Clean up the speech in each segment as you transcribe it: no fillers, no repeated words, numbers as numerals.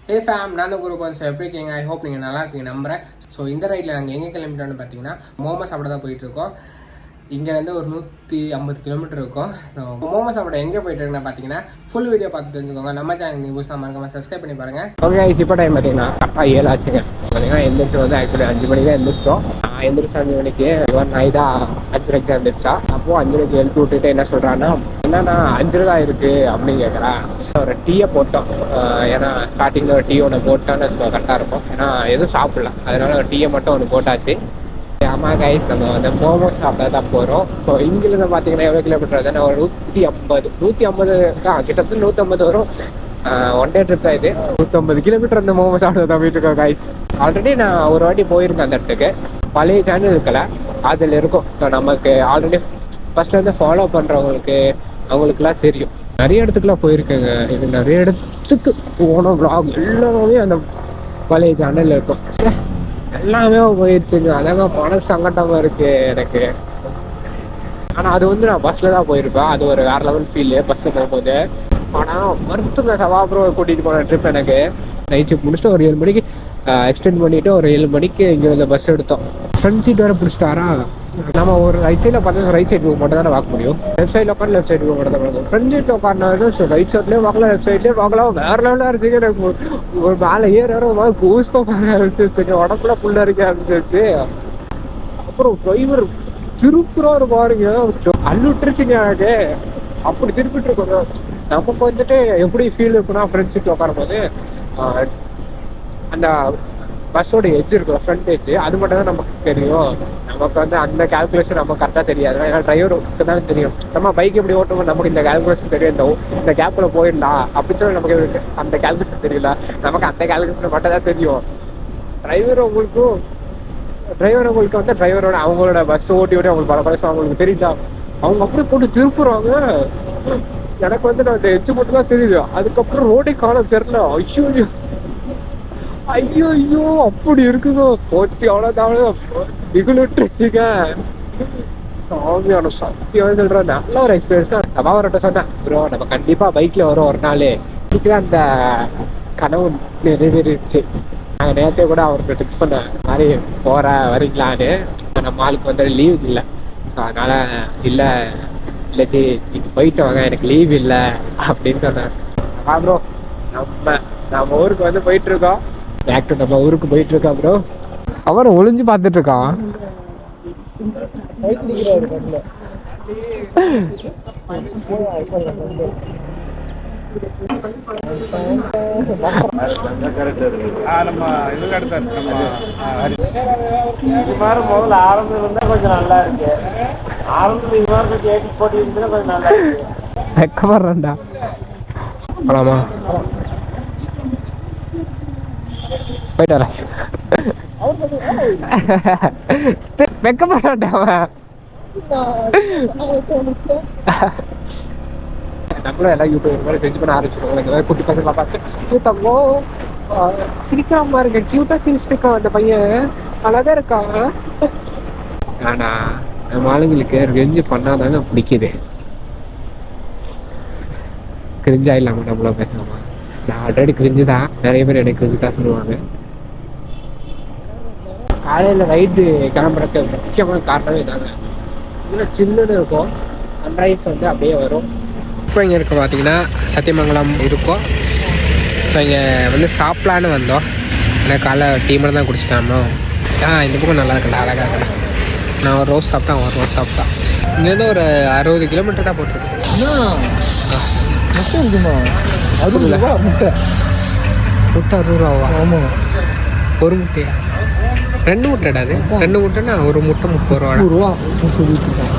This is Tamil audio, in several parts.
ஹே ஃபேம், நான் தான் குரூப் வந்து எப்படி இருக்கீங்க? ஐ ஹோப் நீங்கள் நல்லா இருக்கீங்க நம்புறேன். ஸோ இந்த ரைட்டில் நாங்கள் எங்கே கிளம்பிட்டோன்னு பார்த்தீங்கன்னா மோமோ சாப்பிட தான் போயிட்டுருக்கோம். இங்கேருந்து ஒரு 150 கிலோமீட்டர் இருக்கும். ஸோ மோமோ சாப்பிட எங்கே போயிட்டுருக்குன்னு பார்த்தீங்கன்னா ஃபுல் வீடியோ பார்த்து தெரிஞ்சுக்கோங்க. நம்ம சேனல் நீங்கள் புதுசாக மறக்காமல் சப்ஸ்கிரைப் பண்ணி பாருங்கள். ஓகே, இப்போ டைம் பார்த்தீங்கன்னா கரெக்டாக 7 ஆச்சுங்க. பார்த்தீங்கன்னா எந்திரிச்சு வந்து ஆக்சுவலி 5 மணிக்கு தான் எந்திரிச்சோம். எந்திரிச்சு 5 மணிக்கு இவன் நாய் தான் 5:30 தான் எந்திரிச்சா. அப்போது 5:30 எழுப்பி விட்டுட்டு என்ன சொல்கிறான்னா, என்னன்னா 5 தான் இருக்குது அப்படின்னு கேட்குறான். ஒரு டீயை போட்டோம். ஏன்னா ஸ்டார்டிங்கில் ஒரு டீ ஒன்று போட்டோன்னு கரெக்டாக இருக்கும். ஏன்னா எதுவும் சாப்பிடல, அதனால ஒரு டீயை மட்டும் ஒன்று போட்டாச்சு. ஆமாம் கைஸ், நம்ம வந்து மோமோஸ் சாப்பிட தான் போகிறோம். ஸோ இங்கிருந்து பார்த்தீங்கன்னா எவ்வளோ கிலோமீட்டர் வருதுன்னா ஒரு 150 கிட்டத்தட்ட 150 வரும். ஒன் டே ட்ரிப் தான் இது. 150 கிலோமீட்டர் அந்த மோமோஸ் சாப்பிட தான் போயிட்டு இருக்கோம் கைஸ். ஆல்ரெடி நான் ஒரு வாட்டி போயிருக்கேன் அந்த இடத்துக்கு. பழைய சேனல் இருக்கல, அதில் இருக்கும். ஸோ நமக்கு ஆல்ரெடி ஃபர்ஸ்ட்லேருந்து ஃபாலோ பண்ணுறவங்களுக்கு அவங்களுக்குலாம் தெரியும். நிறைய இடத்துக்குலாம் போயிருக்கேங்க. இது நிறைய இடத்துக்கு போன vlog எல்லாமே அந்த பழைய சேனலில் இருக்கும். எல்லாமே போயிடுச்சுங்க. அழகா பண சங்கட்டமாக இருக்குது எனக்கு. ஆனால் அது வந்து நான் பஸ்ஸில் தான் போயிருப்பேன். அது ஒரு வேறு லெவல் ஃபீல் பஸ்ஸில் போகும்போது. ஆனால் மருத்துவ சபாபுரம் கூட்டிகிட்டு போன ட்ரிப் எனக்கு நைட் ஷிஃப்ட் முடிச்சுட்டு ஒரு 7 மணிக்கு எக்ஸ்டெண்ட் பண்ணிவிட்டு ஒரு 7 மணிக்கு இங்கே வந்து பஸ் எடுத்தோம். ஃப்ரண்ட் சீட் வேறு பிடிச்சிட்டாரா. நம்ம ஒரு ரைட் சைடில் பார்த்தா ரைட் சைடு மட்டும் தானே பார்க்க முடியும். லெஃப்ட் சைடில் உட்காந்து லெஃப்ட் சைடு மட்டும் தான் பார்க்கணும். ஃப்ரண்ட் சீட்டில் உட்காந்து ஸோ ரைட் சைட்லேயே பார்க்கலாம், லெஃப்ட் சைட்லேயே பார்க்கலாம். வேறு லெவலாக இருந்துச்சு. எனக்கு ஒரு மேலே ஏறும் பூஸ்டாக பார்க்க ஆரம்பிச்சிருச்சு. உடம்புல புள்ள இருக்க ஆரம்பிச்சிருச்சு. அப்புறம் டிரைவர் திருப்புறாரு பாருங்க, அள்ளுட்டுருச்சுங்க எனக்கு. அப்படி திருப்பிட்டு இருக்கோம். நமக்கு வந்துட்டு எப்படி ஃபீல் இருக்குன்னா ஃப்ரண்ட் சீட்டில் உட்காரும் போது அந்த பஸ்ஸோட எட்ஜ் இருக்கும், ஃப்ரண்ட் எட்ஜ், அது மட்டும் தான் நமக்கு தெரியும். நமக்கு வந்து அந்த கால்குலேஷன் நமக்கு கரெக்டாக தெரியாது. ஏன்னா டிரைவருக்கு தான் தெரியும். நம்ம பைக் எப்படி ஓட்டுவோம், நமக்கு இந்த கால்குலேஷன் தெரியும். இந்த கேப்பில் போயிடலாம் அப்படின்னு சொல்லி நமக்கு அந்த கால்குலேஷன் தெரியல. நமக்கு அந்த கால்குலேஷன் மட்டும் தான் தெரியும். டிரைவர் உங்களுக்கு வந்து டிரைவரோட அவங்களோட பஸ் ஓட்டி அவங்களுக்கு பல பழசம் அவங்களுக்கு தெரியல. அவங்க அப்படி போட்டு திருப்புறாங்க. எனக்கு வந்து நான் இந்த எட்ஜ் மட்டும் தான் தெரியுது. அதுக்கப்புறம் ரோடே காண தெரியல. ஐயோ அப்படி இருக்குதோ போச்சு. அவ்வளோதான் திகுலுட்டுருச்சுங்க. சாமியான சத்தியம் சொல்கிறேன். நல்ல ஒரு எக்ஸ்பீரியன்ஸ் தான். சபாவர்கிட்ட சொன்னேன், ப்ரோ நம்ம கண்டிப்பாக பைக்கில் வரும் ஒரு நாள். இன்னைக்கு தான் அந்த கனவு நிறைவேறிடுச்சு. நாங்கள் நேரத்தை கூட அவருக்கு டிக்ஸ் பண்ண மாதிரி வரீங்களான்னு. நம்ம ஆளுக்கு வந்து லீவ் இல்லை. ஸோ அதனால் இல்லை ஜி நீங்கள் போயிட்டு வாங்க, எனக்கு லீவ் இல்லை அப்படின்னு சொன்னேன். ப்ரோ நம்ம ஊருக்கு வந்து போயிட்டுருக்கோம். பேக் டு நம்ம ஊருக்கு போயிட்டுருக்கோம் ப்ரோ. அவரை ஒளிஞ்சு பார்த்துட்ருக்கான். முதல்ல ஆரம்பம் இருந்தா கொஞ்சம் நல்லா இருக்கு. ஆரம்பத்துல இது மாதிரி கொஞ்சம் ஏற்றி போட்டி இருந்தா கொஞ்சம் நல்லா இருக்கு. வெக்கப்படுறேன்டா. போலாமா? போயிட்டு வரேன். வெக்கப்படுறேன்டா அவன். நம்மளும் எல்லாம் யூடியூப் மாதிரி செஞ்சு பண்ண ஆரம்பிச்சிருக்கோம். இந்த மாதிரி குட்டி பசங்க பார்த்து தங்கோ சிரிக்கிற மாதிரி இருக்க, கியூட்டா சிரிச்சிருக்கான் அந்த பையன், அழகா இருக்கான். ஆனா நம்ம ஆளுங்களுக்கு ரெஞ்சு பண்ணாதாங்க பிடிக்குது. கிரிஞ்சா இல்லாம நம்மள பேசாம. நான் ஆல்ரெடி கிரிஞ்சு தான், நிறைய பேர் எனக்கு கிரிஞ்சு தான் சொல்லுவாங்க. காலையில் ரைடு கிளம்புறதுக்கு முக்கியமான காரணமே தாங்க. இல்லை சில்லுன்னு இருக்கும், சன்ரைஸ் வந்து அப்படியே வரும். இப்போ இங்கே இருக்க பார்த்தீங்கன்னா சத்தியமங்கலம் இருக்கும். ஸோ இங்கே வந்து சாப்பிட்லான்னு வந்தோம். எனக்கு காலைல டீ மட்டும் தான் குடிச்சிட்டாமோ. இந்த பக்கம் நல்லா இருக்குண்டா, அழகாக இருக்கேன். நான் ஒரு ரோஸ் சாப்பிட்டேன், ஒரு ரோஸ் சாப்பிட்டேன். இங்கேருந்து ஒரு 60 கிலோமீட்டர் தான் போட்டிருக்கேன். முட்டை இருக்குமா? 60 ரூபா முட்டை. முட்டை 60 ரூபாவா? ஆமாம். ஒரு முட்டையா? 2 முட்டைடா அது. 2 முட்டைன்னா ஒரு முட்டை 30 ரூபா. 30 ரூபா சொல்லிட்டு இருக்காங்க.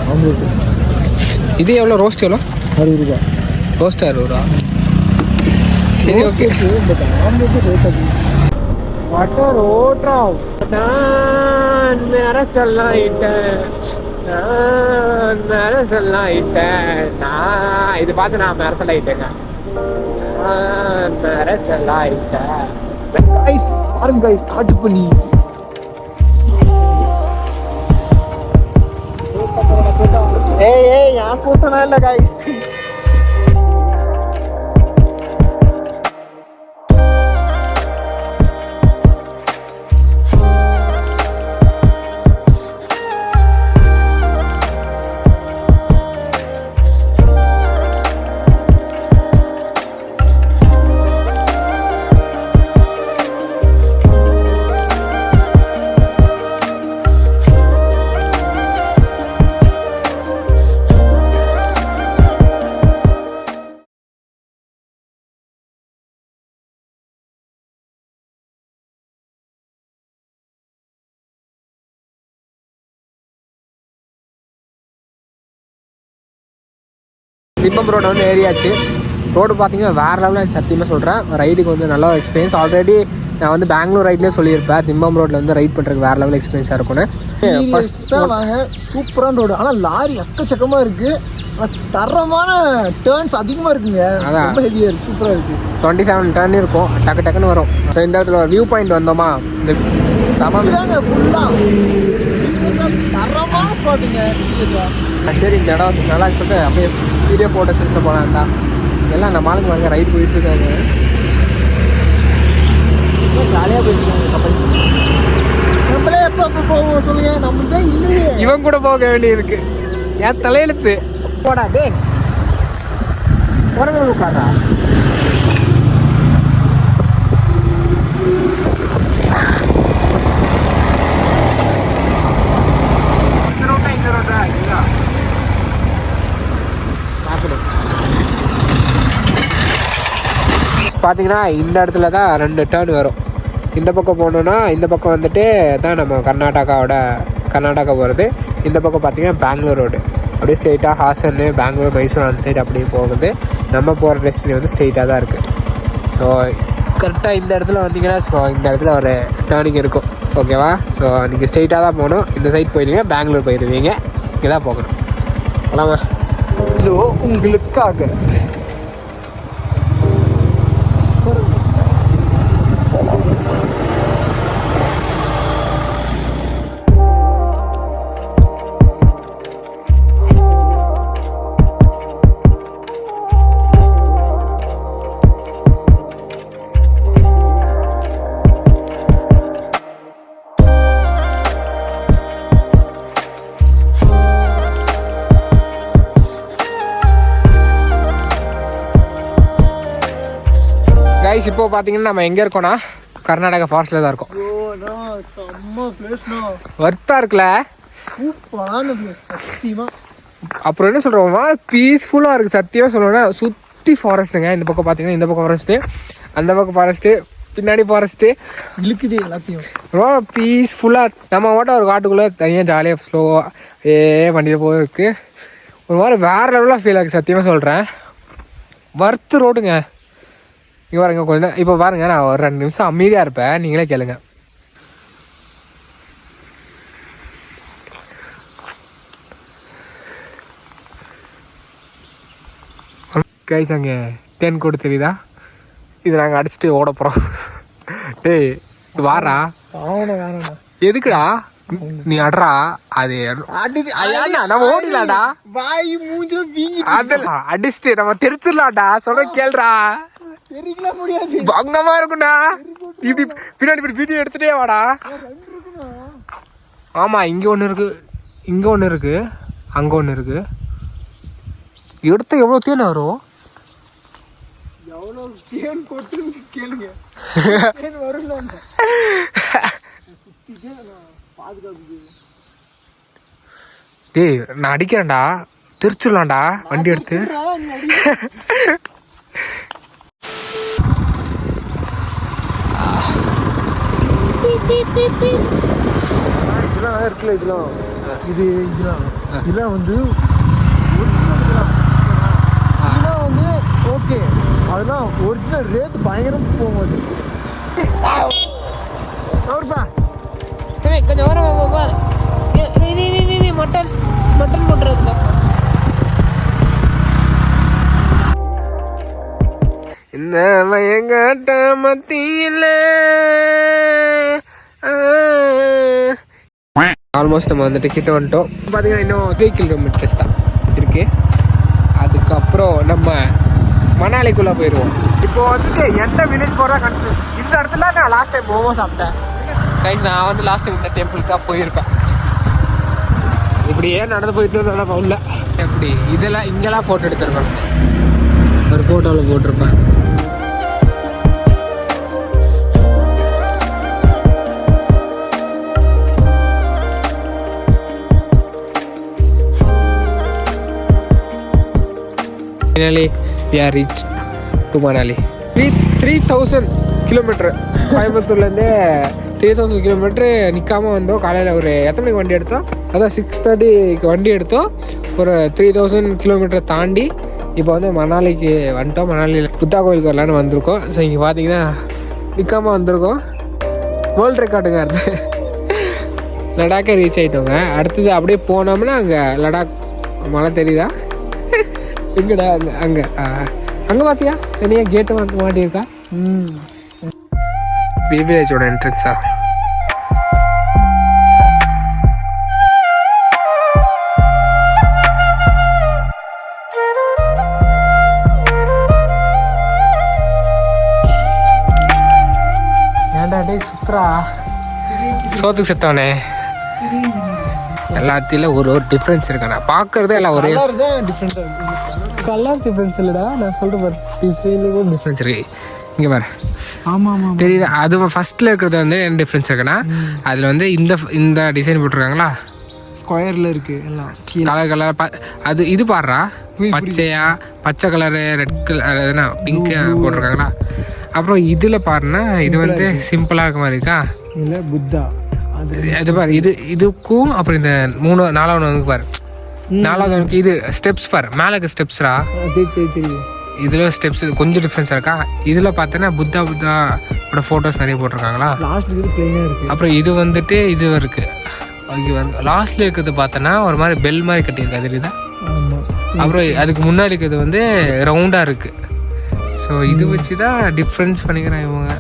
இது எவ்வளோ? ரோஸ்ட் எவ்வளோ? 60 ரூபா. ரோஸ்ட் 60 ரூபா. சரி ஓகே. மட்டர் ஓட்ரா. நான் அரசெல்லாம் இட்டேன், நான் இது பார்த்து நான் அரசெல்லாம் ஆயிட்டேங்க. அரசெல்லாம் ஆயிட்டேன். பாருங்க ஸ்டார்ட் பண்ணி ஏய் यहाँ கூட்டனா இல்ல गाइस. திம்பம் ரோடு வந்து ஏரியாச்சு. ரோடு பார்த்தீங்கன்னா வேறு லெவலில் சத்தியமாக சொல்கிறேன். ரைடுக்கு வந்து நல்ல எக்ஸ்பீரியன்ஸ். ஆல்ரெடி நான் வந்து பெங்களூர் ரைட்லேயே சொல்லியிருப்பேன், திம்பம் ரோட்டில் வந்து ரைட் பண்ணுறதுக்கு வேறு லெவல் எக்ஸ்பீரியன்ஸாக இருக்கும்னு. ஃபஸ்ட்டாக வாங்க, சூப்பரான ரோடு. ஆனால் லாரி எக்கச்சக்கமாக இருக்குது, ஆனால் தரமான டேர்ன்ஸ் அதிகமாக இருக்குங்க. அதான் ரொம்ப ஹெவியாக இருக்குது, சூப்பராக இருக்குது. 27 டர்ன் இருக்கும், டக்கு டக்குன்னு வரும். ஸோ இந்த இடத்துல வியூ பாயிண்ட் வந்தோமா, இந்த ஃபுல்லாக தரமான ஸ்பாட்டுங்க, சீரியஸாக. சரி இந்த இடம் நல்லா சொல்லிட்டு அப்படியே வீடியோ ஃபோட்டோஸ் எடுத்து போகலான்டா. எல்லாம் நம்ம ஆளுங்க வாங்க ரைட் போயிட்டுருக்காங்க, ஜாலியாக போயிட்டுருக்காங்க கப்பல். நம்மளே எப்போ போவோம் சொல்லுங்க, நம்மளுக்கு தான் இல்லையே. இவன் கூட போக வேண்டியிருக்கு, என் தலையெழுத்து. போடா டே உடனே உட்காரா. பார்த்தீங்கன்னா இந்த இடத்துல தான் 2 டேர்ன் வரும். இந்த பக்கம் போகணுன்னா இந்த பக்கம் வந்துட்டு தான் நம்ம கர்நாடகா போகிறது. இந்த பக்கம் பார்த்தீங்கன்னா பெங்களூர் ரோடு அப்படியே ஸ்ட்ரெயிட்டாக ஹாசன், பெங்களூர், மைசூர் அந்த சைடு அப்படியே போகுது. நம்ம போகிற டெஸ்டினி வந்து ஸ்ட்ரெயிட்டாக தான் இருக்குது. ஸோ கரெக்டாக இந்த இடத்துல வந்தீங்கன்னா இந்த இடத்துல ஒரு டேர்னிங் இருக்கும், ஓகேவா? ஸோ நீங்கள் ஸ்ட்ரெயிட்டாக தான் போகணும். இந்த சைட் போயிடுவீங்க, பெங்களூர் போயிடுவீங்க, இங்கே தான் போகணும். அல்லாமா இதோ உங்களுக்காக கைஸ். இப்போ பார்த்தீங்கன்னா நம்ம எங்கே இருக்கோம்னா கர்நாடகா ஃபாரஸ்ட்டில் தான் இருக்கோம். செம்ம பிளேஸ்ண்ணா, ஒர்த்தாக இருக்குல்ல, சூப்பரான பிளேஸ் சத்தியமாக. அப்புறம் என்ன சொல்கிறோமா, பீஸ்ஃபுல்லாக இருக்குது சத்தியமாக சொல்லணும்னா. சுற்றி ஃபாரஸ்ட்டுங்க. இந்த பக்கம் பார்த்தீங்கன்னா இந்த பக்கம் ஃபாரஸ்ட்டு, அந்த பக்கம் ஃபாரஸ்ட்டு, பின்னாடி ஃபாரஸ்ட்டு இழுக்குது எல்லாத்தையும். ரொம்ப பீஸ்ஃபுல்லாக. நம்ம மட்டும் ஒரு காட்டுக்குள்ளே தனியாக ஜாலியாக ஸ்லோவாக வண்டியில் போயிருக்கு. ஒரு மாதிரி வேறு லெவலாக ஃபீல் ஆகுது சத்தியமாக சொல்கிறேன். வர்த்து ரோடுங்க. இங்கே பாருங்க கொஞ்சம், இப்போ பாருங்க நான் ஒரு 2 நிமிஷம் அமைதியாக இருப்பேன், நீங்களே கேளுங்க. கைஸ் அங்கே தேன் கூடு தெரியுதா? இது நாங்கள் அடிச்சுட்டு ஓட போகிறோம். டேய் வாரா. வேணா எதுக்குடா நீ அட்ரா? அது நம்ம ஓடிலாடா, வாய் மூஞ்ச வீங்கி அதெல்லாம் அடிச்சுட்டு நம்ம தெரிச்சிடலாம்டா. சொல்ல கேள்றா, தெரிவிக்கல முடியாது, பங்கமா இருக்கும்டா. இப்படி பின்னாடி இப்படி வீடியோ எடுத்துட்டே வாடா. ஆமா, இங்க ஒன்று இருக்கு, இங்க ஒன்று இருக்கு, அங்க ஒன்று இருக்கு. எடுத்த எவ்வளோ தேன் வரும்? எவ்வளோ தேன் கொட்டுன்னு கேளுங்க, தேன் வரும்ல. பாதுகாப்பு டேய் நான் அடிக்கிறேன்டா, தெரிச்சிடலாம்டா வண்டி எடுத்து. இதெல்லாம் இருக்குல்ல, இதெல்லாம் வந்து ஓகே, அதெல்லாம் ஒரிஜினல் ரேட் பயங்கரம் போகும்போது. கொஞ்சம் ஓரமா நீ மட்டன் போட்டுறதுப்பா. இந்த மயங்காட்ட மத்தியில் ஆல்மோஸ்ட் நம்ம வந்துட்டு கிட்ட வந்துட்டோம். பார்த்தீங்கன்னா இன்னும் 3 கிலோமீட்டர்ஸ் தான் இருக்கு. அதுக்கப்புறம் நம்ம மணாலிக்குள்ளே போயிடுவோம். இப்போ வந்துட்டு எந்த வில்லேஜ் போகிறதா கன்ஃபியூஸ். இந்த இடத்துல நான் லாஸ்ட் டைம் மோமோ சாப்பிட்டேன் கைஸ். நான் வந்து லாஸ்ட் டைம் இந்த டெம்பிளுக்கு தான் போயிருப்பேன். இப்படியே நடந்து போயிட்டு வந்தோம் உள்ள. எப்படி இதெல்லாம் இங்கெல்லாம் ஃபோட்டோ எடுத்துருக்கேன், ஒரு ஃபோட்டோவில் போட்டிருப்பேன். Finally, we are reached to Manali. 3000 kilometre கோயம்புத்தூர்லேருந்து 3000 கிலோமீட்டரு நிற்காமல் வந்தோம். காலையில் ஒரு எத்தனை மணிக்கு வண்டி எடுத்தோம்? அதான் 6:30க்கு வண்டி எடுத்தோம். ஒரு 3000 கிலோமீட்டரை தாண்டி இப்போ வந்து மணாலிக்கு வந்துட்டோம். மணாலியில் புத்தா கோயிலுக்கு வரலான்னு வந்திருக்கோம். ஸோ இங்கே பார்த்தீங்கன்னா நிற்காமல் வந்திருக்கோம். வேர்ல்டு ரெக்கார்டுங்க அடுத்து லடாக்கே ரீச் ஆகிட்டோங்க. அடுத்தது அப்படியே போனோம்னா அங்கே லடாக் மலை தெரியுதா எங்கடா அங்கே அங்கே அங்கே பார்த்தியா தனியாக கேட்டு மாட்டியிருக்கா. விவிலேஜோட என்ட்ரன்ஸா. ஏன்டா டே சுத்ரா சோத்துக்கு செத்தவனே. எல்லாத்திலும் ஒரு டிஃப்ரென்ஸ் இருக்காண்ணா. பார்க்கறது எல்லாம் ஒரே கலர் டிஃப்ரென்ஸ் இல்லைடா. நான் சொல்கிறேன் பாரு, டிசைனுக்கும் டிஃப்ரென்ஸ் இருக்கு. இங்கே பாரு. ஆமாம் ஆமாம் தெரியுதா? அது ஃபஸ்ட்டில் இருக்கிறது வந்து என்ன டிஃப்ரென்ஸ் இருக்குன்னா, அதில் வந்து இந்த டிசைன் போட்டிருக்காங்களா, ஸ்கொயரில் இருக்குது எல்லாம் கலர் கலர். அது இது பாடுறா பச்சையா, பச்சை கலரு, ரெட் கலர், எதுனா பிங்க் போட்டிருக்காங்களா. அப்புறம் இதில் பாருன்னா இது வந்து சிம்பிளாக இருக்க மாதிரி இருக்கா. இல்லை புத்தா அது பாரு. இதுக்கும் அப்புறம் இந்த 4வது வந்து பாரு. 4வது வந்து இது ஸ்டெப்ஸ் பாரு. மேலே ஸ்டெப்ஸ்ரா. தெரியும். இதில் ஸ்டெப்ஸ் கொஞ்சம் டிஃப்ரென்ஸ் இருக்கா. இதில் பார்த்தோன்னா புத்தாவோட ஃபோட்டோஸ் நிறைய போட்டிருக்காங்களா. லாஸ்ட்ல இது பிளெயினாக இருக்குது. அப்புறம் இது வந்துட்டு இது இருக்குது. இங்கே வந்து லாஸ்ட்டில் இருக்கிறது பார்த்தோன்னா ஒரு மாதிரி பெல் மாதிரி கட்டியிருக்கு. அது தெரியுதா? ஆமாம். அப்புறம் அதுக்கு முன்னாடி இருக்கிறது வந்து ரவுண்டாக இருக்குது. ஸோ இது வச்சு தான் டிஃப்ரென்ஸ் பண்ணிக்கிறேன் இவங்க.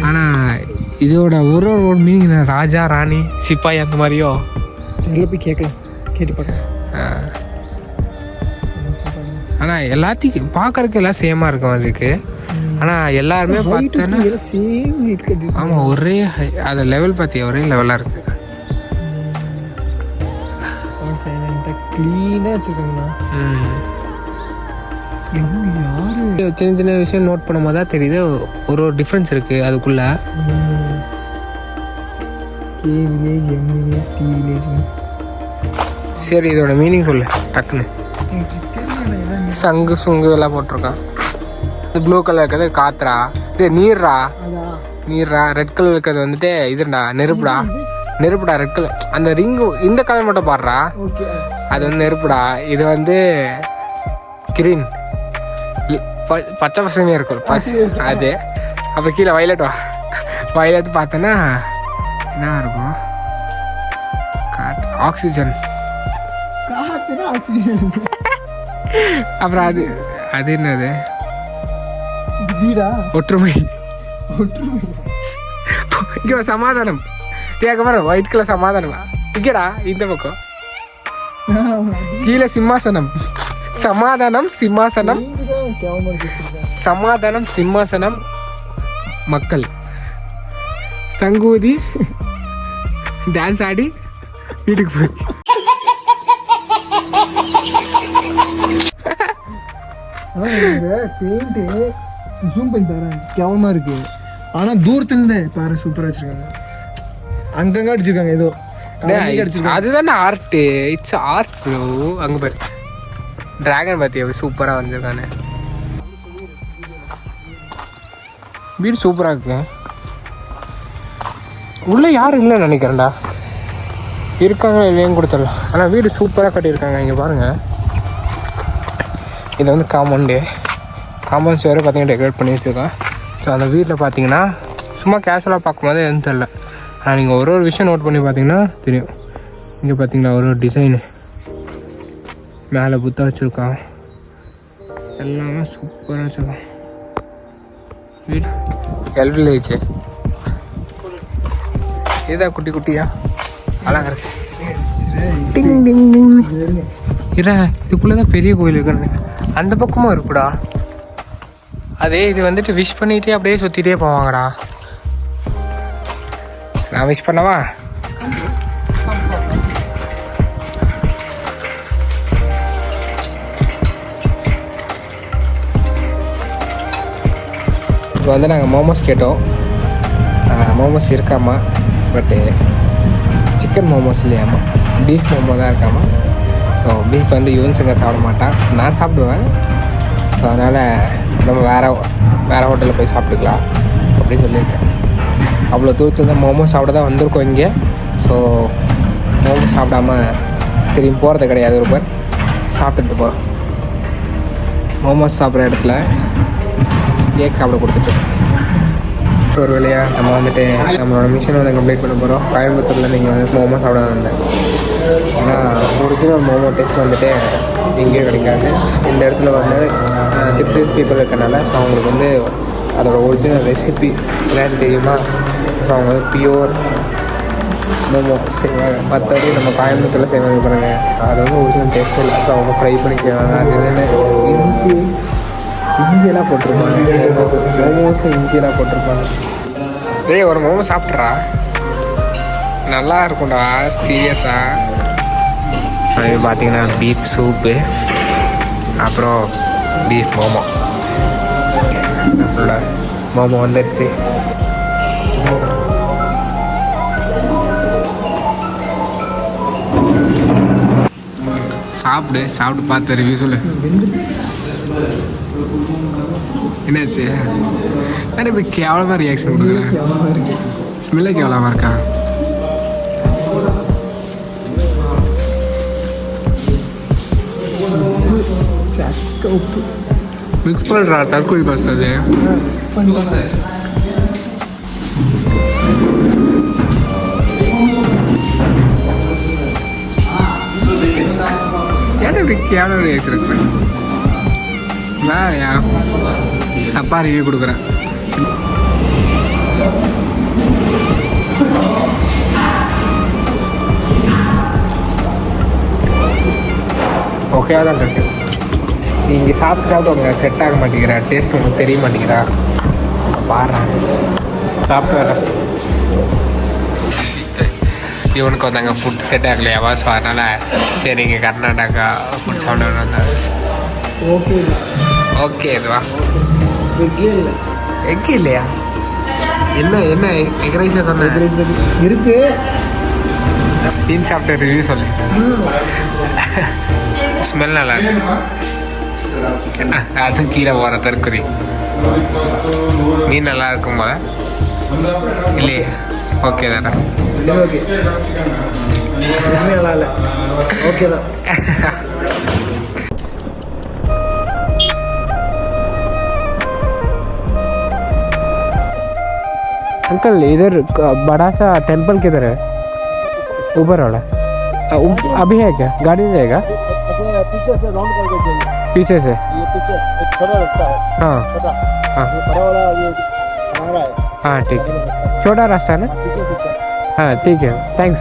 ஆனால் இதோட ஒரு மீனிங் ராஜா, ராணி, சிப்பாய் அந்த மாதிரியோ அதில் போய் கேட்கலாம், கேட்டு பார்க்கலாம். ஆனால் எல்லாத்தையும் பார்க்கறதுக்கு எல்லாம் சேமாக இருக்க மாதிரி இருக்குது. ஆனால் எல்லாருமே பார்த்தோன்னா சேம் இருக்குது. ஆமாம், ஒரே அது லெவல் பார்த்தியா, ஒரே லெவலாக இருக்குது. க்ளீனாக வச்சுருக்காங்கண்ணா. சின்ன சின்ன விஷயம் நோட் பண்ணும்போது தான் தெரியுது ஒரு டிஃப்ரென்ஸ் இருக்குது அதுக்குள்ள. சரி, இதோட மீனிங் சொல்லு டக்குன்னு. சங்கு சுங்கு எல்லாம் போட்டிருக்கான். இது ப்ளூ கலர் இருக்கிறது காத்துரா, இது நீர்ரா. ரெட் கலர் இருக்கிறது வந்துட்டு இதுடா நெருப்புடா. ரெட் கலர் அந்த ரிங்கு இந்த கலர் மட்டும் பாடுறா, அது வந்து நெருப்புடா. இது வந்து கிரீன், பச்சை பசங்க இருக்கும் அது. அப்போ கீழே வயலட் பார்த்தோன்னா என்ன இருக்கும், ஆக்சிஜன். அப்புறம் அது என்னது, ஒற்றுமை. இங்கே சமாதானம் கேட்க வர ஒயிட் கலர் சமாதானமா இங்கடா. இந்த பக்கம் கீழே சிம்மாசனம். சமாதானம் சிம்மாசனம் மக்கள். சங்கூதி டான்ஸ் ஆடி வீட்டுக்கு போய். ஜூம் பண்ணி பாரு, கேவலமா இருக்கு. ஆனா தூரத்துல இருந்தே பாரு சூப்பரா வச்சிருக்காங்க. அங்கங்க அடிச்சிருக்காங்க ஏதோ. அதுதானே ஆர்ட். It's art bro. அங்க பாரு டிராகன் பார்த்தி எப்படி சூப்பரா வந்திருக்கானே. வீடு சூப்பரா இருக்கு. உள்ள யாரும் இல்லைன்னு நினைக்கிறேன்டா. இருக்காங்க இல்லையும் கொடுத்துடலாம். ஆனால் வீடு சூப்பராக கட்டியிருக்காங்க. இங்கே பாருங்கள், இது வந்து காம்பவுண்ட் சேர் பார்த்தீங்கன்னா டெக்கரேட் பண்ணி வச்சுருக்கேன். ஸோ அந்த வீட்டில் பார்த்தீங்கன்னா சும்மா கேஷுவலாக பார்க்கும்போது எதுவும் தெரில. ஆனால் நீங்கள் ஒரு விஷயம் நோட் பண்ணி பார்த்தீங்கன்னா தெரியும். இங்கே பார்த்தீங்கன்னா ஒரு டிசைனு மேலே புத்தா வச்சுருக்கான். எல்லாமே சூப்பராக வச்சுருக்கான். வீடு வில்லேஜ் இதுதான் குட்டி குட்டியா அழகாக இருக்கு. டிங் டிங் டிங். இதுக்குள்ளே தான் பெரிய கோயில் இருக்குன்னு. அந்த பக்கமும் இருக்குடா. அதே இது வந்துட்டு விஷ் பண்ணிகிட்டே அப்படியே சுற்றிட்டே போவாங்கடா. நான் விஷ் பண்ணவா? இப்போ வந்து நாங்கள் மோமோஸ் கேட்டோம். மோமோஸ் இருக்காமா, பட்டு சிக்கன் மோமோஸ் இல்லையாம்மா, பீஃப் மோமோ தான் இருக்காமா. ஸோ பீஃப் வந்து யுவன்ஸுங்க சாப்பிட மாட்டான், நான் சாப்பிடுவேன். ஸோ அதனால் நம்ம வேறு ஹோட்டலில் போய் சாப்பிட்டுக்கலாம் அப்படின்னு சொல்லியிருக்கேன். அவ்வளோ தூரத்தில் தான் மோமோஸ் சாப்பிட தான் வந்திருக்கோம் இங்கே. ஸோ மோமோஸ் சாப்பிடாம திரும்பி போகிறது கிடையாது. ஒரு பேர் சாப்பிட்டுட்டு போகிறோம். மோமோஸ் சாப்பிட்ற இடத்துல கேக் சாப்பிட கொடுத்துட்ருக்கோம். ஒரு வழியாக நம்ம வந்துட்டு நம்மளோட மிஷனை வந்து கம்ப்ளீட் பண்ண போகிறோம். கோயம்புத்தூரில் நீங்கள் வந்து மோமோ சாப்பிட வந்தேன். ஏன்னா ஒரிஜினல் மோமோ டேஸ்ட் வந்துட்டு எங்கேயும் கிடைக்காது. இந்த இடத்துல வந்து திப்டி பீப்புள் இருக்கனால ஸோ அவங்களுக்கு வந்து அதோட ஒரிஜினல் ரெசிபி என்னன்னு தெரியுமா? ஸோ அவங்க வந்து பியூர் மோமோ செய்வாங்க. மற்றபடி நம்ம கோயம்புத்தூரில் செய்வாங்க பாருங்க, அது வந்து ஒரிஜினல் டேஸ்ட்டு இல்லை. ஸோ அவங்க ஃப்ரை பண்ணி செய்வாங்க. அது என்னென்ன இஞ்சியெல்லாம் போட்டிருப்பாங்க. மோமோஸில் இஞ்சியெல்லாம் போட்டிருப்பாங்க. டேய் ஒரு மோமோ சாப்பிட்றா, நல்லா இருக்கும்டா சீரியஸாக. அது பார்த்தீங்கன்னா பீஃப் சூப்பு, அப்புறம் பீஃப் மோமோ. ஃபுல்லாக மோமோ வந்துடுச்சு. சாப்பிட்டு பார்த்து ரிவ்யூ சொல்லு. என்னாச்சு? ஆனால் இப்போ கேவலமாக ரியாக்ஷன் கொடுக்குறேன். ஸ்மெல்லே கேவலமாக இருக்கா? உப்பு மிக்ஸ் பண்ணுறா தற்கொலை பஸ்து. ஏன்னா இப்படி கேவலம் ரியாக்ஷன் இருக்கிறேன். வேலையா தப்பாக ரிவ்யூ கொடுக்குறேன். ஓகேவா தான் இருக்கு. நீங்கள் சாப்பிட்டு உங்க செட் ஆக மாட்டேங்கிறா, டேஸ்ட் உங்களுக்கு தெரிய மாட்டேங்கிறா. பாடுறேன் சாப்பிட்டு வரேன். இவனுக்கு வந்தாங்க ஃபுட் செட் ஆகலையாவா, ஸோ அதனால் சரி இங்கே கர்நாடகா ஃபுட் சாப்பிட வந்தாங்க. ஓகே ஓகே இதுவா இல்லை எக் இல்லையா? என்ன எக் ரைஸாக சொன்னேன் இருக்கு. மீன் சாப்பிட்ட ரிவ்யூ சொல்லு. ஸ்மெல் நல்லா இருக்கு. அதுவும் கீழே போகிற தற்கொலை. மீன் நல்லா இருக்கும் போல இல்லையே? ஓகே தானே? ஓகே நல்லா இல்லை. ஓகே தான். अंकल इधर बड़ा सा टेंपल किधर है? ऊपर वाला अभी है क्या? गाड़ी में जाएगा? पीछे से राउंड करके चाहिए। पीछे से? ये पीछे एक छोटा रास्ता है। हाँ छोटा। हाँ ये बड़ा वाला ये हमारा है। हाँ ठीक है, छोटा रास्ता है ना? पीछे हाँ ठीक है, थैंक्स.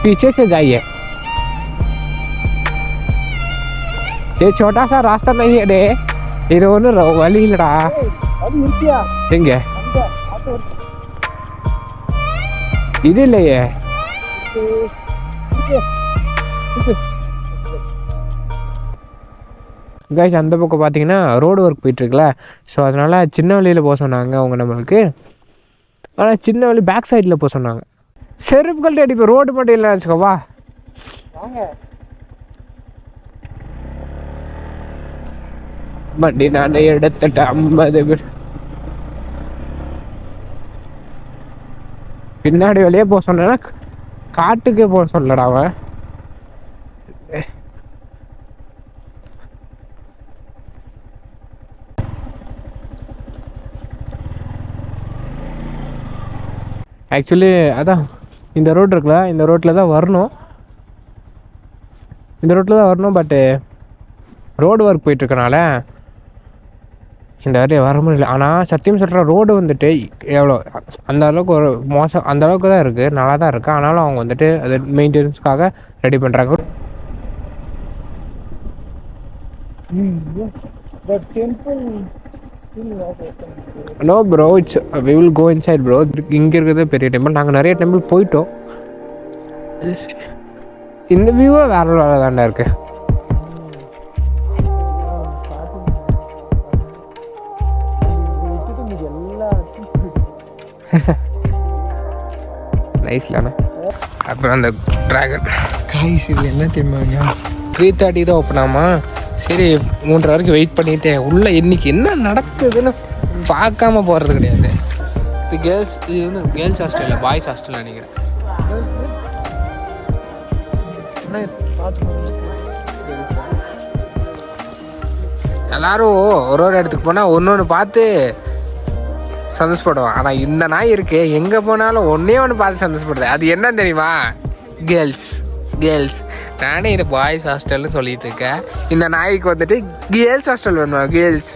पीछे से जाइए. ये छोटा सा रास्ता नहीं है डे, இது ஒன்றும் வழி இல்லைடா. अभी रुकिया எங்க आते இது இல்லையே. கைஸ் அந்த பக்கம் பார்த்தீங்கன்னா ரோடு ஒர்க் போயிட்டுருக்குல்ல, ஸோ அதனால் சின்ன வழியில் போக சொன்னாங்க அவங்க நம்மளுக்கு. ஆனால் சின்ன வழி பேக் சைடில் போக சொன்னாங்க. செருப்புகள்ட்ட அடிப்போம், ரோடு மட்டும் இல்லைன்னு வச்சுக்கோவா. வண்டி நான் எடுத்துட்டு 50 பேர் பின்னாடி வழியே போக சொன்னா காட்டுக்கே போக சொல்லடா அவன். ஆக்சுவலி அதான் இந்த ரோடு இருக்குல்ல, இந்த ரோட்டில் தான் வரணும். பட்டு ரோடு ஒர்க் போயிட்டுருக்கனால இந்த வரைய வர முடியல. ஆனால் சத்தியம் சொல்கிற ரோடு வந்துட்டு எவ்வளோ அந்த அளவுக்கு ஒரு மோசம் அந்த அளவுக்கு தான் இருக்குது, நல்லா தான் இருக்குது. ஆனாலும் அவங்க வந்துட்டு அது மெயின்டெனன்ஸ்க்காக ரெடி பண்ணுறாங்க. No bro, it's we will go inside bro. இங்கே இருக்கிறது பெரிய டெம்பிள், நாங்கள் நிறைய டெம்பிள் போயிட்டோம். இந்த வியூவே வேற வேலை தாண்டா இருக்கு. நைஸ்லாண்ணா. அப்புறம் அந்த ட்ராகன் காய்ஸ் இது என்ன தெரியுமாங்க, 3:30 தான் ஓப்பன் ஆமா. சரி 3:30 வரைக்கும் வெயிட் பண்ணிட்டேன். உள்ள இன்னைக்கு என்ன நடக்குதுன்னு பார்க்காம போகிறது கிடையாது. இது கேர்ள்ஸ், இது வந்து கேர்ள்ஸ் ஹாஸ்டல் இல்லை, பாய்ஸ் ஹாஸ்டல் நினைக்கிறேன். எல்லாரும் ஒரு இடத்துக்கு போனால் ஒன்று பார்த்து சந்தோஷப்படுவோம். ஆனால் இந்த நாய் இருக்கு, எங்கே போனாலும் ஒன்றே ஒன்று பார்த்து சந்தோஷப்படுது. அது என்ன தெரியுமா? கேர்ள்ஸ். நானே இது பாய்ஸ் ஹாஸ்டல்னு சொல்லிட்டு இருக்கேன். இந்த நாய்க்கு வந்துட்டு கேர்ள்ஸ் ஹாஸ்டல் வேணுமா? கேர்ள்ஸ்.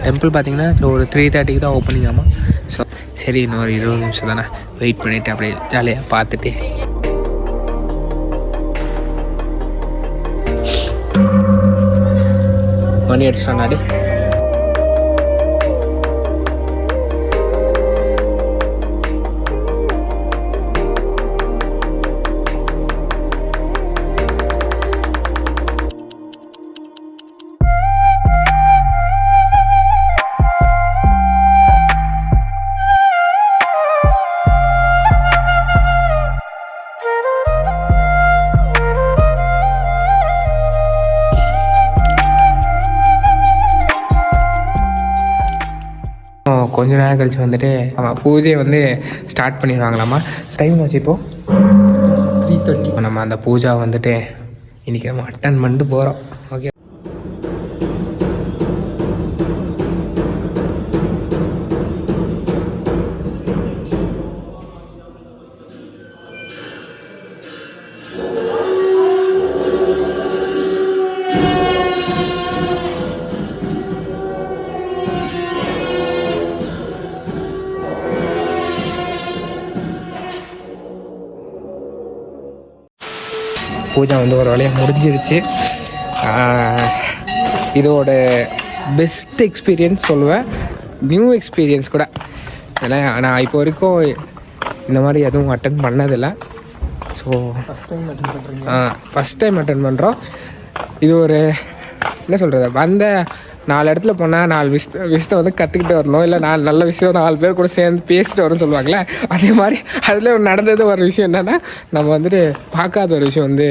டெம்பிள் பார்த்தீங்கன்னா ஒரு 3:30க்கு தான் ஓப்பனிங் ஆமாம். ஸோ சரி, இன்னொரு 20 நிமிஷம் தானே வெயிட் பண்ணிவிட்டு அப்படியே ஜாலியாக பார்த்துட்டு மணி அடிச்சிட்டா நாடு. கொஞ்ச நேரம் கழிச்சு வந்துட்டு ஆமாம் பூஜையை வந்து ஸ்டார்ட் பண்ணிடுவாங்களாம்மா. டைம் வச்சு இப்போது 3:30. நம்ம அந்த பூஜா வந்துட்டு இன்றைக்கி நம்ம அட்டன் பண்ணிட்டு போகிறோம். ஓகே, பூஜா வந்து ஒரு வழியாக முடிஞ்சிருச்சு. இதோட பெஸ்ட் எக்ஸ்பீரியன்ஸ் சொல்லுவேன், நியூ எக்ஸ்பீரியன்ஸ் கூட. ஏன்னா நான் இப்போ வரைக்கும் இந்த மாதிரி எதுவும் அட்டன் பண்ணதில்லை. ஸோ ஃபஸ்ட் டைம் அட்டன் பண்ணுறோம். இது ஒரு என்ன சொல்கிறது, வந்த 4 இடத்துல போனால் 4 விஷயத்தை வந்து கற்றுக்கிட்டு வரணும். இல்லை 4 நல்ல விஷயம் 4 பேர் கூட சேர்ந்து பேசிட்டு வரும்னு சொல்லுவாங்களே, அதே மாதிரி அதில் நடந்தது ஒரு விஷயம் என்னென்னா, நம்ம வந்துட்டு பார்க்காத ஒரு விஷயம் வந்து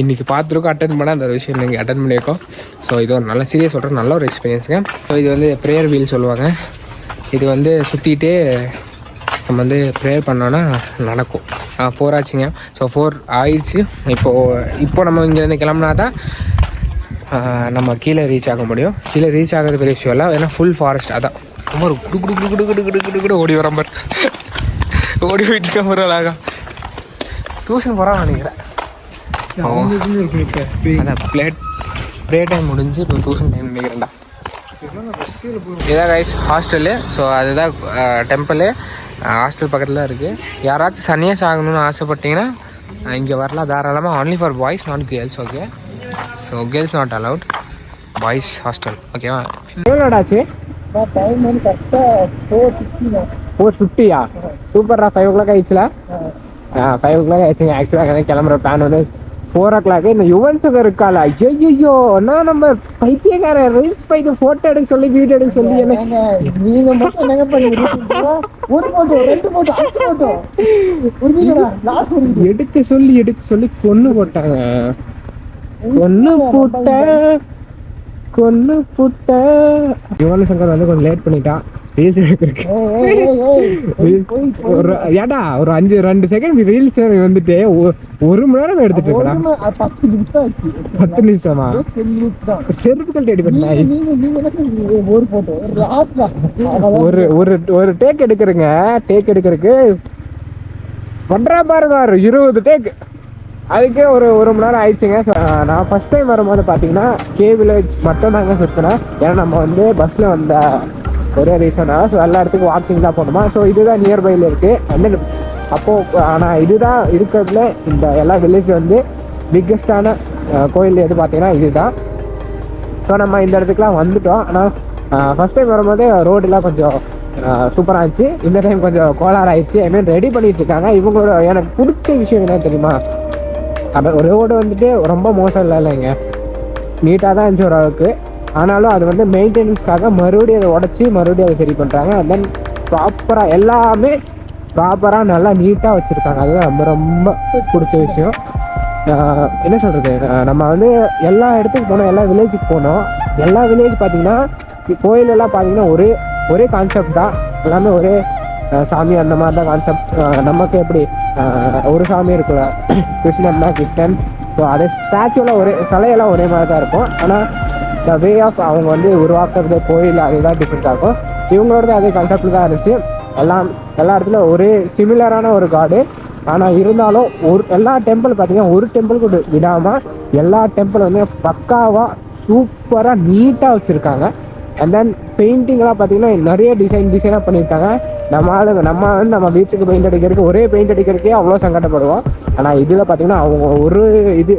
இன்றைக்கி பார்த்துருக்கோம், அட்டன் பண்ணால் அந்த ஒரு விஷயம் இன்றைக்கி அட்டன் பண்ணியிருக்கோம். ஸோ இது ஒரு நல்ல சீரியஸ் சொல்கிறேன், நல்ல ஒரு எக்ஸ்பீரியன்ஸுங்க. ஸோ இது வந்து ப்ரேயர் வீல் சொல்லுவாங்க. இது வந்து சுற்றிட்டே நம்ம வந்து ப்ரேயர் பண்ணோன்னா நடக்கும். 4 ஆச்சுங்க. ஸோ 4 ஆயிடுச்சு. இப்போ நம்ம இங்கேருந்து கிளம்புனா தான் நம்ம கீழே ரீச் ஆக முடியும். கீழே ரீச் ஆகிறது பெரிய விஷயம் இல்லை, ஏன்னா ஃபுல் ஃபாரஸ்ட். அதான் ரொம்ப ஒரு குடு ஓடி வர மாதிரி ஓடி போயிட்டு ஒரு அழகா டியூஷன் போகிறான்னு நினைக்கிறேன். அதான் ப்ளே டைம் முடிஞ்சு இப்போ டியூஷன் டைம் நினைக்கிறேன்டா. இதான் கைஸ் ஹாஸ்டலு. ஸோ அதுதான் டெம்பிளு. ஹாஸ்டல் பக்கத்தில் இருக்குது. யாராச்சும் சன்னியாஸ் ஆகணும்னு ஆசைப்பட்டீங்கன்னா இங்கே வரலாம் தாராளமாக. Only for boys, not girls. Okay, so girls not allowed, boys hostel. ஓகேவா? எவ்வளோடாச்சு டைம்? வந்து கரெக்டாக 4:50. சூப்பர்ரா. 5 o'clock ஆயிடுச்சுல. 5 o'clock ஆயிடுச்சுங்க. ஆக்சுவலாக கிளம்புற பிளான் வந்து 4 o'clock. இந்த யுவன் சுகர் இருக்கால, ஐயோ நான் நம்ம பைத்தியக்கார ரீல்ஸ் பைத்து ஃபோட்டோ எடுக்க சொல்லி வீடியோ எடுக்க சொல்லி நீங்கள் மட்டும் என்னங்க பண்ணுறீங்க? ஒரு ஃபோட்டோ 2 ஃபோட்டோ 5 ஃபோட்டோ எடுக்க சொல்லி கொன்று போட்டாங்க. கொன்னு புட்ட யுவன் சங்கர் வந்து கொஞ்சம் லேட் பண்ணிட்டான். ரீல்ஸ் எடுக்கிறதுக்கு ஏடா ஒரு 2 செகண்ட் ரீல்ஸ் வந்துட்டு 1 மணி நேரம் எடுத்துட்டு இருக்கா. 10 நிமிஷமா? செருப்புகள் தேடி பண்ணா ஒரு டேக் எடுக்கிறதுக்கு பண்றா பாருங்க 20 டேக். அதுக்கே ஒரு மணி நேரம் ஆயிடுச்சுங்க. நான் ஃபஸ்ட் டைம் வரும்போது பார்த்தீங்கன்னா கே வில்லேஜ் மட்டும் தாங்க சுற்றினேன். ஏன்னா நம்ம வந்து பஸ்ஸில் வந்த ஒரே ரீசனாக. ஸோ எல்லா இடத்துக்கும் வாக்கிங் தான் போகணுமா. ஸோ இதுதான் நியர்பையில் இருக்குது. அண்ட் தென் அப்போது ஆனால் இதுதான் இருக்கிறதுல இந்த எல்லா வில்லேஜ் வந்து பிக்கெஸ்டான கோயில் எது பார்த்தீங்கன்னா இதுதான். ஸோ நம்ம இந்த இடத்துக்குலாம் வந்துட்டோம். ஆனால் ஃபஸ்ட் டைம் வரும்போது ரோடெலாம் கொஞ்சம் சூப்பராக இருந்துச்சு. இந்த டைம் கொஞ்சம் கோளாறு ஆயிடுச்சு. ஐ மீன் ரெடி பண்ணிகிட்டு இருக்காங்க. இவங்களோட எனக்கு பிடிச்ச விஷயம் என்ன தெரியுமா, அப்போ ரோடு வந்துட்டு ரொம்ப மோசம் இல்லைங்க, நீட்டாக தான் இருந்துச்சு ஓரளவுக்கு. ஆனாலும் அது வந்து மெயின்டெனன்ஸ்க்காக மறுபடியும் அதை உடச்சி மறுபடியும் அதை சரி பண்ணுறாங்க. அண்ட் தென் ப்ராப்பராக எல்லாமே ப்ராப்பராக நல்லா நீட்டாக வச்சுருக்காங்க. அதுதான் ரொம்ப ரொம்ப பிடிச்ச விஷயம். என்ன சொல்கிறது, நம்ம வந்து எல்லா இடத்துக்கு போனோம், எல்லா வில்லேஜுக்கு போனோம். எல்லா வில்லேஜ் பார்த்திங்கன்னா கோயிலெல்லாம் பார்த்தீங்கன்னா ஒரே கான்செப்ட் தான், எல்லாமே ஒரே சாமி அந்த மாதிரி தான் கான்செப்ட். நமக்கு எப்படி ஒரு சாமி இருக்குல்ல, கிருஷ்ணன் தான் கிருஷ்ணன். ஸோ அதே ஸ்டாச்சுலாம் சிலையெல்லாம் ஒரே மாதிரி தான் இருக்கும். ஆனால் த வே ஆஃப் அவங்க வந்து உருவாக்குறது கோயில் அதுதான் டிஃப்ரெண்ட்டாக இருக்கும். இவங்களோடது அதே கான்செப்ட் தான் இருந்துச்சு. எல்லா இடத்துலையும் ஒரே சிமிலரான ஒரு காடு. ஆனால் இருந்தாலும் எல்லா டெம்பிள் பார்த்தீங்கன்னா ஒரு டெம்பிளுக்கு விடாமல் எல்லா டெம்பிள் வந்து பக்காவாக சூப்பராக நீட்டாக வச்சுருக்காங்க. அண்ட் தென் பெயிண்டிங்லாம் பார்த்தீங்கன்னா நிறைய டிசைனாக பண்ணியிருக்காங்க. நம்ம வீட்டுக்கு பெயிண்ட் அடிக்கிறதுக்கு ஒரே பெயிண்ட் அடிக்கிறதுக்கே அவ்வளோ சங்கடப்படுவோம். ஆனால் இதில் பார்த்தீங்கன்னா அவங்க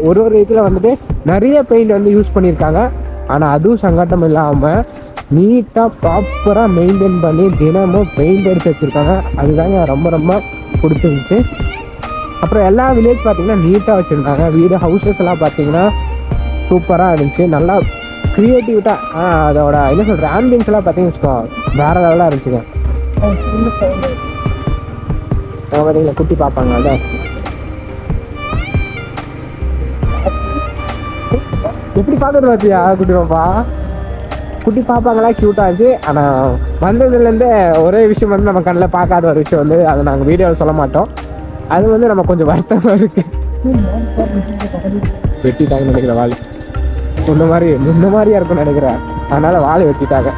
ஒரு இதில் வந்துட்டு நிறைய பெயிண்ட் வந்து யூஸ் பண்ணியிருக்காங்க. ஆனால் அதுவும் சங்கடம் இல்லாமல் நீட்டாக ப்ராப்பராக மெயின்டைன் பண்ணி தினமும் பெயிண்ட் அடித்து வச்சுருக்காங்க. அதுதாங்க ரொம்ப ரொம்ப பிடிச்சிருந்துச்சு. அப்புறம் எல்லா வில்லேஜ் பார்த்தீங்கன்னா நீட்டாக வச்சுருந்தாங்க. வீடு ஹவுசஸ் எல்லாம் பார்த்தீங்கன்னா சூப்பராக இருந்துச்சு. நல்லா க்ரியேட்டிவிட்டாக அதோட என்ன சொல்கிற ஆம்பியன்ஸ் எல்லாம் பார்த்தீங்கன்னு வச்சுக்கோ வேறு லெவலாக இருந்துச்சுங்க. பார்த்தீங்களா குட்டி பார்ப்பாங்க அதை எப்படி பார்த்துட்டு பார்த்தியா குட்டி பாப்பாங்களா க்யூட்டாக இருந்துச்சு. ஆனால் வந்ததுலேருந்து ஒரே விஷயம் வந்து நம்ம கண்ணில் பார்க்காத ஒரு விஷயம் வந்து அதை நாங்கள் வீடியோவில் சொல்ல மாட்டோம். அது வந்து நம்ம கொஞ்சம் வருத்தமாக இருக்குது. வெட்டிட்டாங்கன்னு நினைக்கிற வாள் முன்ன மாதிரியா இருக்கும்னு நினைக்கிறேன். அதனால் வாழை வெட்டிட்டாங்க.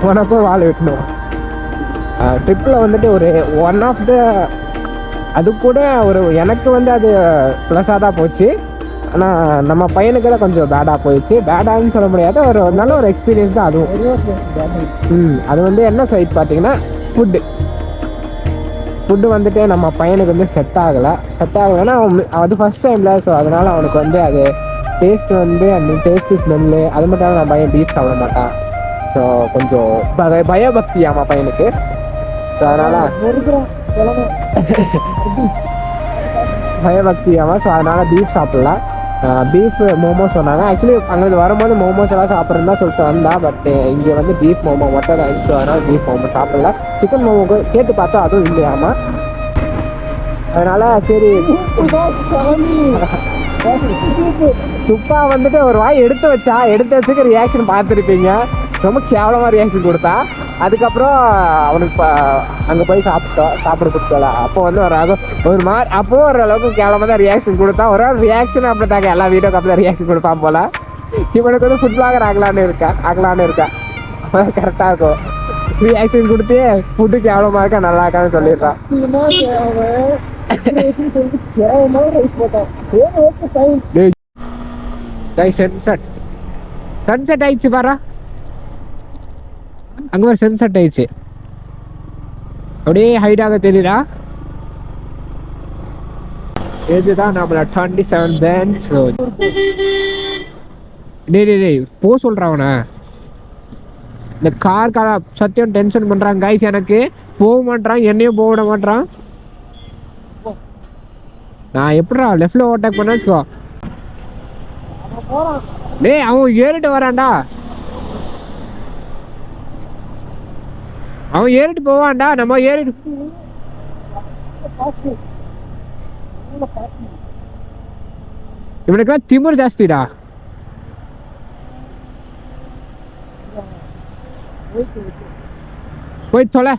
உனக்கும் வாழை வெட்டணும். ட்ரிப்பில் வந்துட்டு ஒரு ஒன் ஆஃப் த அது கூட எனக்கு வந்து அது ப்ளஸ்ஸாக தான் போச்சு. ஆனால் நம்ம பையனுக்கு தான் கொஞ்சம் பேடாக போயிடுச்சு. பேடான்னு சொல்ல முடியாது, நல்ல ஒரு எக்ஸ்பீரியன்ஸ் தான் அதுவும். அது வந்து என்ன சைட் பார்த்தீங்கன்னா ஃபுட்டு வந்துட்டு நம்ம பையனுக்கு வந்து செட் ஆகலைன்னா அது ஃபஸ்ட் டைமில். ஸோ அதனால் அவனுக்கு வந்து அது டேஸ்ட் வந்து அந்த டேஸ்ட்டு ஸ்மெல்லு அது மட்டும் இல்லாமல் நம்ம பையன் பீஃப் சாப்பிட மாட்டான். ஸோ கொஞ்சம் பயபக்தி ஆமாம் பையனுக்கு. ஸோ அதனால் பயபக்தி ஆமாம். ஸோ அதனால் பீஃப் சாப்பிட்லாம். பீஃப் மோமோஸ் சொன்னாங்க. ஆக்சுவலி அங்கே வரும்போது மோமோஸ் எல்லாம் சாப்பிட்றதுன்னு தான் சொல்லிட்டு வந்தா. பட் இங்கே வந்து பீஃப் மோமோ மட்டும் தான் இருந்துச்சு. அதனால் பீஃப் மோமோ சாப்பிடல. சிக்கன் மோமோக்கு கேட்டு பார்த்தா அதுவும் இல்லையாமா. அதனால் சரி துப்பா வந்துட்டு ஒரு வாய் எடுத்து வச்சுக்க ரியாக்ஷன் பார்த்துருப்பீங்க. ரொம்ப கேவலமாக ரியாக்ஷன் கொடுத்தா. அதுக்கப்புறம் அவனுக்கு அங்கே போய் சாப்பிட கொடுத்தல. அப்போ வந்து ஒரு மாதிரி அப்போவும் ஓரளவுக்கு கேவலமாக தான் ரியாக்ஷன் கொடுத்தா. ஒரு ரியாக்ஷன் அப்படி தாங்க எல்லா வீடியோக்கு அப்படி தான் ரியாக்ஷன் கொடுப்பான் போல். இவனுக்கு வந்து ஃபுட் பிளாகர் ஆகலான்னு இருக்கேன். கரெக்டாக இருக்கும். ரியாக்ஷன் கொடுத்து ஃபுட்டு கேவலமாக இருக்கா நல்லா இருக்கான்னு சொல்லிடுறான். சன்செட் ஆயிடுச்சு பாரா. அங்கே ஒரு சன்செட் ஆயிடுச்சு. அப்படியே ஹைட்டாக தெரியுதா? இதுதான் நம்மள 27 பேண்ட்ஸ். டேய் போ சொல்கிறான் இந்த கார் சத்தியம் டென்ஷன் பண்ணுறான் கைஸ். எனக்கு போக மாட்டான், என்னையும் போக விட மாட்டான். நான் எப்படா லெஃப்டில் ஓவர்டேக் பண்ண வச்சுக்கோ. டேய் அவன் ஏறிட்டு வரான்டா. அவன் ஏறிட்டு போவான்டா. நம்ம ஏறிட்டு இவனுக்குலாம் திமிர் ஜாஸ்திடா. போய் தொலை.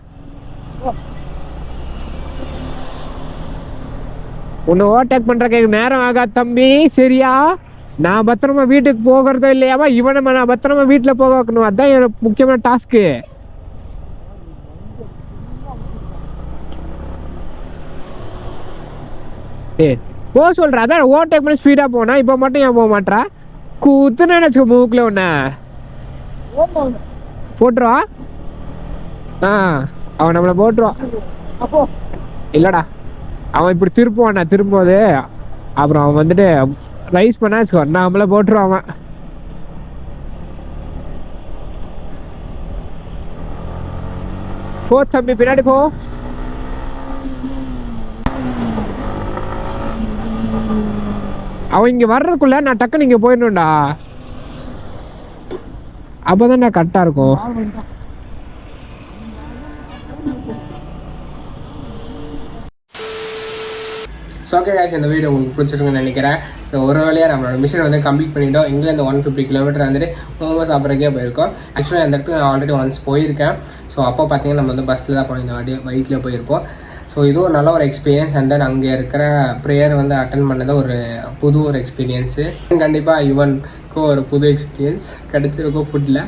உன்னை ஓவர்டேக் பண்றதுக்கு நேரம் ஆகாது தம்பி, சரியா? நான் பத்திரமா வீட்டுக்கு போகிறதோ இல்லையாமா இவனை நான் பத்திரமா வீட்டில் போக வைக்கணும். அதுதான் எனக்கு முக்கியமான டாஸ்க்கு. போ சொல்ற. அதான் ஓவர்டேக் பண்ணி ஸ்பீடாக போனா. இப்போ மட்டும் ஏன் போக மாட்டா? கூத்துன்னு நினச்சிக்கோ மூக்கில் ஒன்று போட்டுருவா. அவன் நம்மளை போட்டுருவான். இல்லைடா அவன் இப்படி திரும்பும்போது அப்புறம் அவன் வந்துட்டு ரைஸ் பண்ணா வச்சுக்கோ நம்மள போட்டுருவான். அவன் போ தம்பி பின்னாடி போ. அவன் இங்க வர்றதுக்குள்ள நான் டக்குன்னு இங்க போயிடணும்டா. அப்பதான் நான் கரெக்டா இருக்கும். ஸோ ஓகே guys, இந்த வீடியோ உங்களுக்கு பிடிச்சிருக்குன்னு நினைக்கிறேன். ஸோ ஒரு வழியாக நம்மளோட மிஷன் வந்து கம்ப்ளீட் பண்ணிட்டோம். இங்கிலேருந்து 150 கிலோமீட்டர் வந்துட்டு மோமோஸ் சாப்பிட்றக்கே போயிருக்கோம். ஆக்சுவலாக அந்த இடத்துக்கு நான் ஆல்ரெடி ஒன்ஸ் போயிருக்கேன். ஸோ அப்போ பார்த்தீங்கன்னா நம்ம வந்து பஸ்ஸில் தான் போனோம், இந்த வாட்டி பைக்கில் போயிருப்போம். ஸோ இது ஒரு நல்ல ஒரு எக்ஸ்பீரியன்ஸ். அண்ட் தென் அங்கே இருக்கிற ப்ரேயர் வந்து அட்டன் பண்ணது ஒரு எக்ஸ்பீரியன்ஸு. கண்டிப்பாக யுவனுக்கு ஒரு புது எக்ஸ்பீரியன்ஸ் கிடச்சிருக்கும் ஃபுட்டில்.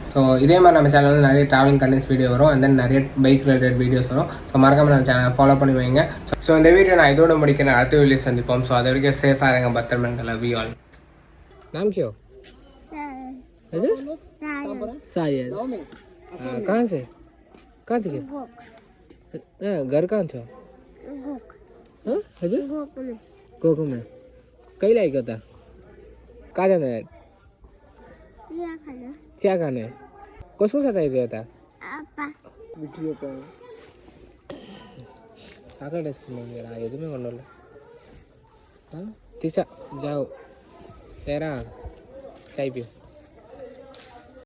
ஸோ இதே மாதிரி நம்ம சேனல் வந்து நிறைய ட்ராவலிங் கண்டென்ட்ஸ் வீடியோ வரும். அண்ட் தென் நிறைய பைக் ரிலேட்டட் வீடியோஸ் வரும். ஸோ மறக்காமல் நம்ம சேனலை ஃபாலோ பண்ணி வைங்க. ஸோ இந்த வீடியோ நான் இதோட முடிக்கிறேன். அடுத்த வீடியோ சந்திப்போம். ஸோ அது வரைக்கும் சேஃபாக இருங்க, பத்திரமா. Love you all. नाम क्या हो? सायद। कहाँ से घर कहाँ छो? गोकुल में कई लायक होता कहाँ जाना है? क्या खाने कसको साथ आइदियो होता साकर எதுவுமே கொண்டு ठीक है जाओ तेरा चाय पियो.